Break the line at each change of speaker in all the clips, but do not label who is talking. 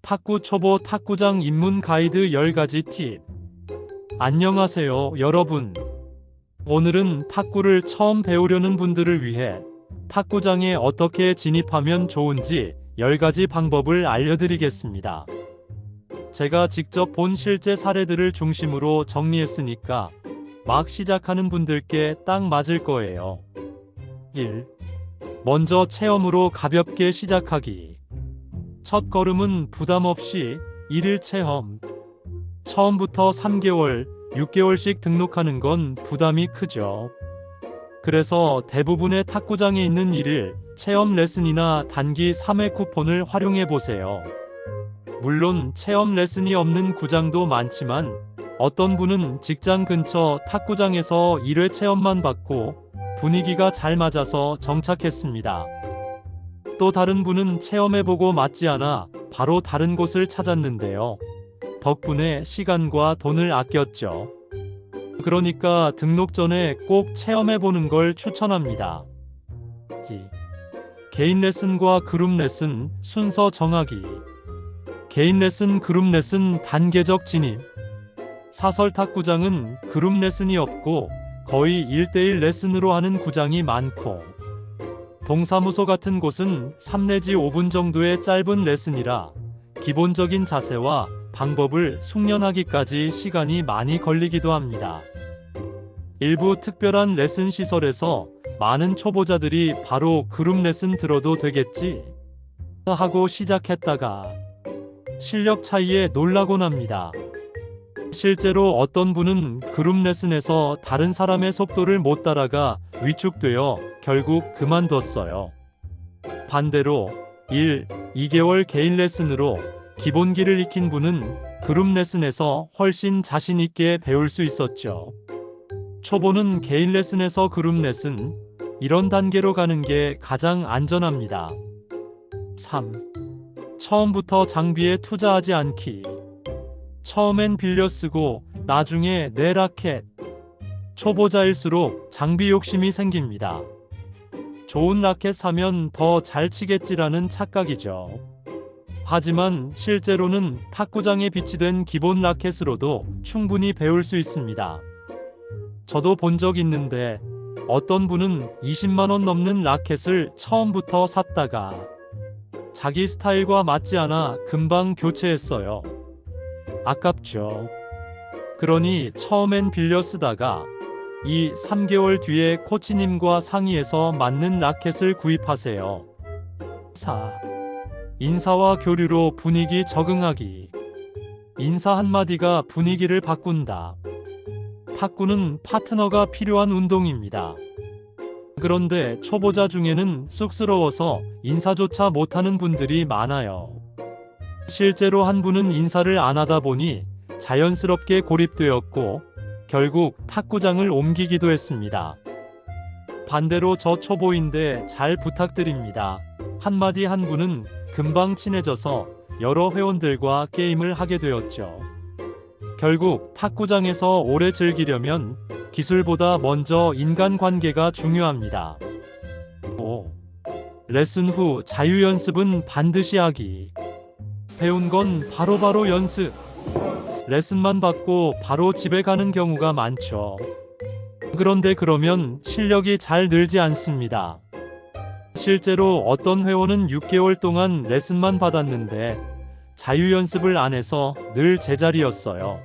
탁구 초보 탁구장 입문 가이드 10가지 팁. 안녕하세요, 여러분. 오늘은 탁구를 처음 배우려는 분들을 위해 탁구장에 어떻게 진입하면 좋은지 10가지 방법을 알려드리겠습니다. 제가 직접 본 실제 사례들을 중심으로 정리했으니까 막 시작하는 분들께 딱 맞을 거예요. 1. 먼저 체험으로 가볍게 시작하기. 첫 걸음은 부담 없이 1일 체험. 처음부터 3개월, 6개월씩 등록하는 건 부담이 크죠. 그래서 대부분의 탁구장에 있는 1일 체험 레슨이나 단기 3회 쿠폰을 활용해 보세요. 물론 체험 레슨이 없는 구장도 많지만 어떤 분은 직장 근처 탁구장에서 1회 체험만 받고 분위기가 잘 맞아서 정착했습니다. 또 다른 분은 체험해보고 맞지 않아 바로 다른 곳을 찾았는데요. 덕분에 시간과 돈을 아꼈죠. 그러니까 등록 전에 꼭 체험해보는 걸 추천합니다. 2. 개인 레슨과 그룹 레슨 순서 정하기. 개인 레슨, 그룹 레슨 단계적 진입. 사설 탁구장은 그룹 레슨이 없고 거의 1대1 레슨으로 하는 구장이 많고, 동사무소 같은 곳은 3 내지 5분 정도의 짧은 레슨이라 기본적인 자세와 방법을 숙련하기까지 시간이 많이 걸리기도 합니다. 일부 특별한 레슨 시설에서 많은 초보자들이 바로 그룹 레슨 들어도 되겠지 하고 시작했다가 실력 차이에 놀라곤 합니다. 실제로 어떤 분은 그룹 레슨에서 다른 사람의 속도를 못 따라가 위축되어 결국 그만뒀어요. 반대로 1, 2개월 개인 레슨으로 기본기를 익힌 분은 그룹 레슨에서 훨씬 자신 있게 배울 수 있었죠. 초보는 개인 레슨에서 그룹 레슨, 이런 단계로 가는 게 가장 안전합니다. 3. 처음부터 장비에 투자하지 않기. 처음엔 빌려 쓰고 나중에 내 라켓. 초보자일수록 장비 욕심이 생깁니다. 좋은 라켓 사면 더 잘 치겠지라는 착각이죠. 하지만 실제로는 탁구장에 비치된 기본 라켓으로도 충분히 배울 수 있습니다. 저도 본 적 있는데 어떤 분은 20만원 넘는 라켓을 처음부터 샀다가 자기 스타일과 맞지 않아 금방 교체했어요. 아깝죠. 그러니 처음엔 빌려 쓰다가 2, 3개월 뒤에 코치님과 상의해서 맞는 라켓을 구입하세요. 4. 인사와 교류로 분위기 적응하기. 인사 한마디가 분위기를 바꾼다. 탁구는 파트너가 필요한 운동입니다. 그런데 초보자 중에는 쑥스러워서 인사조차 못하는 분들이 많아요. 실제로 한 분은 인사를 안 하다 보니 자연스럽게 고립되었고 결국 탁구장을 옮기기도 했습니다. 반대로 저 초보인데 잘 부탁드립니다 한마디 한 분은 금방 친해져서 여러 회원들과 게임을 하게 되었죠. 결국 탁구장에서 오래 즐기려면 기술보다 먼저 인간관계가 중요합니다. 5. 레슨 후 자유 연습은 반드시 하기. 배운 건 바로바로 연습. 레슨만 받고 바로 집에 가는 경우가 많죠. 그런데 그러면 실력이 잘 늘지 않습니다. 실제로 어떤 회원은 6개월 동안 레슨만 받았는데 자유 연습을 안 해서 늘 제자리였어요.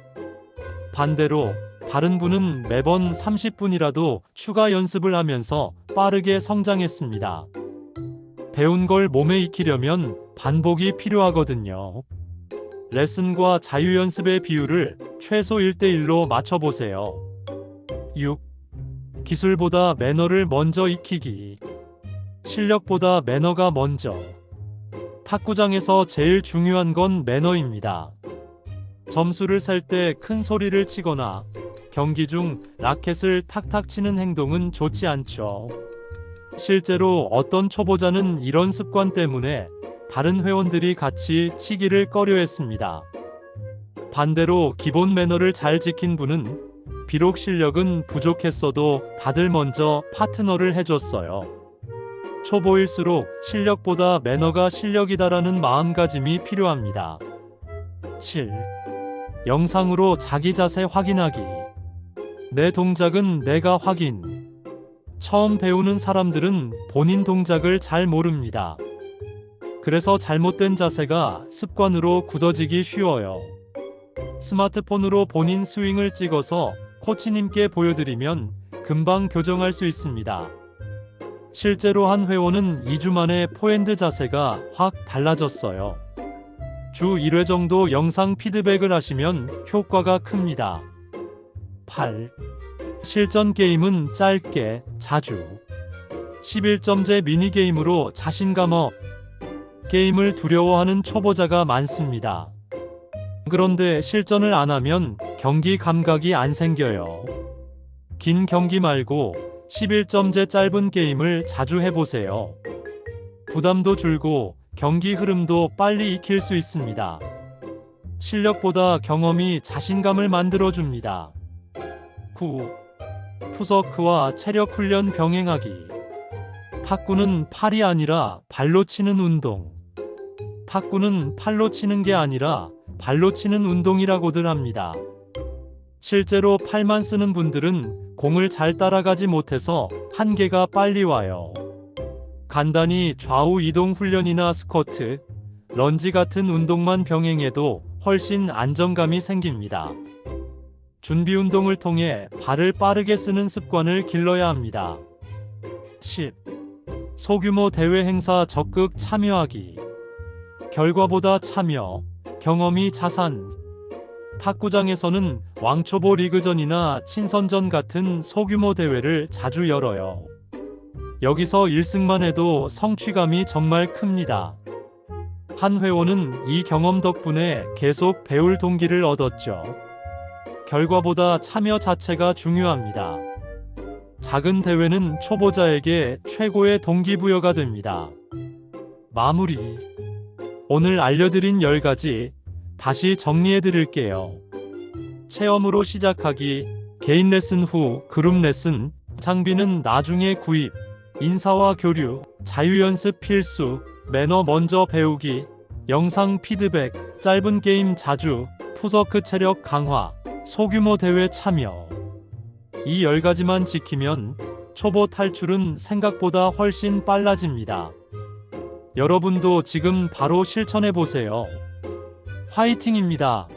반대로 다른 분은 매번 30분이라도 추가 연습을 하면서 빠르게 성장했습니다. 배운 걸 몸에 익히려면 반복이 필요하거든요. 레슨과 자유 연습의 비율을 최소 1대1로 맞춰보세요. 6. 기술보다 매너를 먼저 익히기. 실력보다 매너가 먼저. 탁구장에서 제일 중요한 건 매너입니다. 점수를 셀 때 큰 소리를 치거나 경기 중 라켓을 탁탁 치는 행동은 좋지 않죠. 실제로 어떤 초보자는 이런 습관 때문에 다른 회원들이 같이 치기를 꺼려했습니다. 반대로 기본 매너를 잘 지킨 분은 비록 실력은 부족했어도 다들 먼저 파트너를 해줬어요. 초보일수록 실력보다 매너가 실력이다라는 마음가짐이 필요합니다. 7. 영상으로 자기 자세 확인하기. 내 동작은 내가 확인. 처음 배우는 사람들은 본인 동작을 잘 모릅니다. 그래서 잘못된 자세가 습관으로 굳어지기 쉬워요. 스마트폰으로 본인 스윙을 찍어서 코치님께 보여드리면 금방 교정할 수 있습니다. 실제로 한 회원은 2주 만에 포핸드 자세가 확 달라졌어요. 주 1회 정도 영상 피드백을 하시면 효과가 큽니다. 8. 실전 게임은 짧게, 자주. 11점제 미니게임으로 자신감 업. 게임을 두려워하는 초보자가 많습니다. 그런데 실전을 안 하면 경기 감각이 안 생겨요. 긴 경기 말고 11점제 짧은 게임을 자주 해보세요. 부담도 줄고 경기 흐름도 빨리 익힐 수 있습니다. 실력보다 경험이 자신감을 만들어줍니다. 9. 푸서크와 체력 훈련 병행하기. 탁구는 팔이 아니라 발로 치는 운동. 탁구는 팔로 치는 게 아니라 발로 치는 운동이라고들 합니다. 실제로 팔만 쓰는 분들은 공을 잘 따라가지 못해서 한계가 빨리 와요. 간단히 좌우 이동 훈련이나 스쿼트, 런지 같은 운동만 병행해도 훨씬 안정감이 생깁니다. 준비 운동을 통해 발을 빠르게 쓰는 습관을 길러야 합니다. 10. 소규모 대회 행사 적극 참여하기. 결과보다 참여, 경험이 자산. 탁구장에서는 왕초보 리그전이나 친선전 같은 소규모 대회를 자주 열어요. 여기서 1승만 해도 성취감이 정말 큽니다. 한 회원은 이 경험 덕분에 계속 배울 동기를 얻었죠. 결과보다 참여 자체가 중요합니다. 작은 대회는 초보자에게 최고의 동기부여가 됩니다. 마무리. 오늘 알려드린 10가지 다시 정리해 드릴게요. 체험으로 시작하기, 개인 레슨 후 그룹 레슨, 장비는 나중에 구입, 인사와 교류, 자유연습 필수, 매너 먼저 배우기, 영상 피드백, 짧은 게임 자주, 푸서크 체력 강화, 소규모 대회 참여. 이 10가지만 지키면 초보 탈출은 생각보다 훨씬 빨라집니다. 여러분도 지금 바로 실천해 보세요. 화이팅입니다.